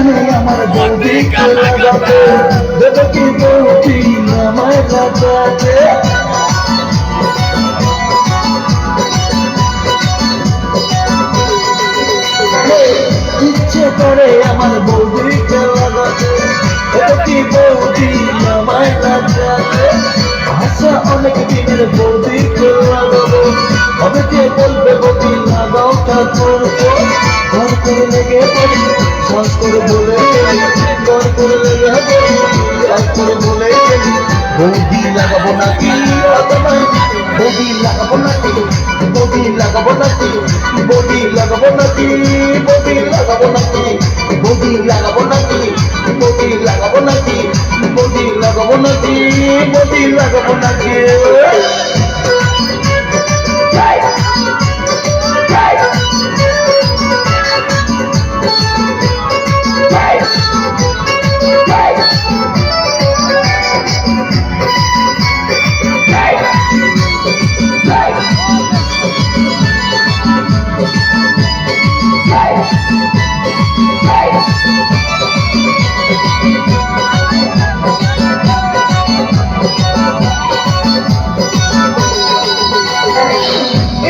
জানে আমার বৌদিকে লাগাতে, দেবে কি বৌদি আমায় লাগাতে। ইচ্ছে করে আমার বৌদিকে লাগাতে, দেবে কি বৌদি আমায় লাগাতে। আশা অনেক দিনের বৌদিকে লাগাবো, অনেকে বলবে বৌদি লাগাও ঠাকুর। ঘর করে লেগে পড়ি, ঘর করে বলে ঘর করে লেগে পড়ি, ঘর করে বলে বৌদি লাগাবো নাকি, বৌদি লাগাবো নাকি, বৌদি লাগাবো নাকি, বৌদি লাগাবো নাকি, বৌদি লাগাবো নাকি, বৌদি লাগাবো নাকি, বৌদি লাগাবো নাকি, বৌদি লাগাবো নাকি, বৌদি লাগাবো নাকি।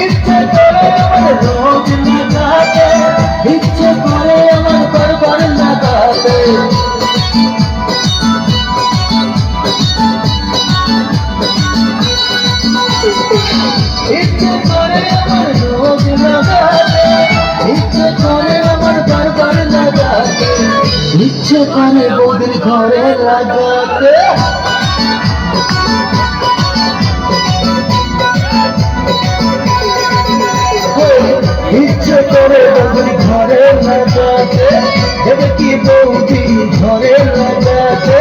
ইচ্ছে করে আমার রোজ লাগাতে, ইচ্ছে করে আমার বারবার লাগাতে। ইচ্ছে করে আমার রোজ লাগাতে, ইচ্ছে করে আমার বারবার লাগাতে, ইচ্ছে করে বৌদির ঘরে লাগাতে। ইচ্ছে করে বৌদির ঘরে লাগাতে, দেবে কি বৌদি ঘরে লাগাতে।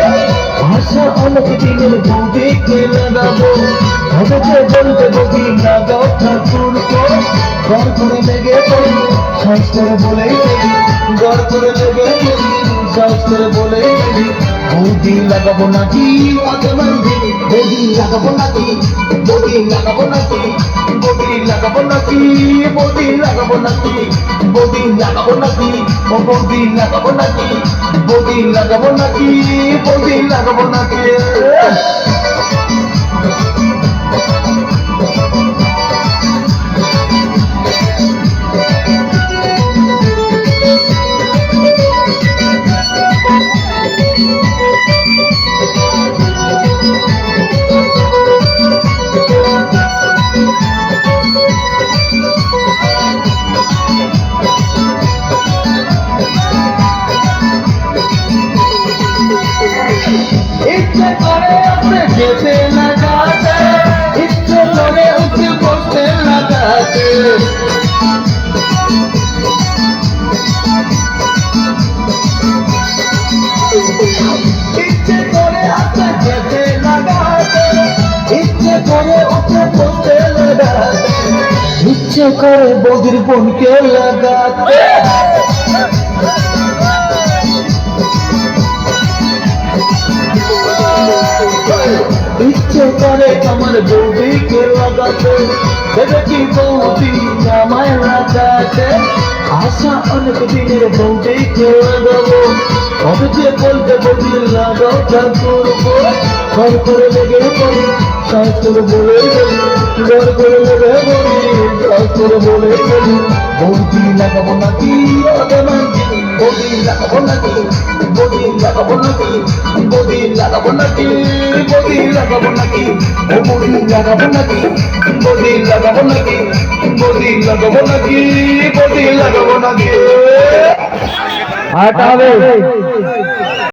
আশা অনেক দিনের বৌদিকে লাগাবো, অনেকে বলবে বৌদি লাগাও ঠাকুর। ঘর করে লেগে পড়ি, সাজ করে বলেই দেবি, ঘর করে লেগে পড়ি, সাজ করে বলেই দেবি। বৌদি লাগাবো নাকি, বৌদি লাগাবো নাকি, বৌদি লাগাবো নাকি, বৌদি লাগাবো নাকি, বৌদি লাগাবো নাকি, বৌদি লাগাবো নাকি, ও বৌদি লাগাবো নাকি, বৌদি লাগাবো নাকি, বৌদি লাগাবো নাকি। ইচ্ছে করে আপনি যেতে লাগাতে, ইচ্ছে করে উঠে বসতে লাগাতে। ইচ্ছে করে আপনি যেতে লাগাতে, ইচ্ছে করে উঠে বসতে লাগাতে, ইচ্ছে করে বৌদির বোনকে লাগাতে। ইচ্ছে করে আমার বৌদিকে লাগাতে, দেবে কি বৌদি আমায় লাগাতে। আশা অনেক দিনের বৌদিকে লাগাবো, অনেকে বলবে বৌদি লাগাও ঠাকুর। ঘর করে লেগে পড়ি, সাজ করে বলে বলি, ঘর করে লেগে পড়ি, সাজ করে বলে বলি। বৌদি লাগাবো নাকি, বৌদি লাগাবো নাকি, বৌদি লাগাবো নাকি, বৌদি লাগাবো নাকি, বৌদি লাগাবো নাকি, ও বৌদি লাগাবো নাকি, বৌদি লাগাবো নাকি, বৌদি লাগাবো নাকি, বৌদি লাগাবো নাকি। হাট হবে।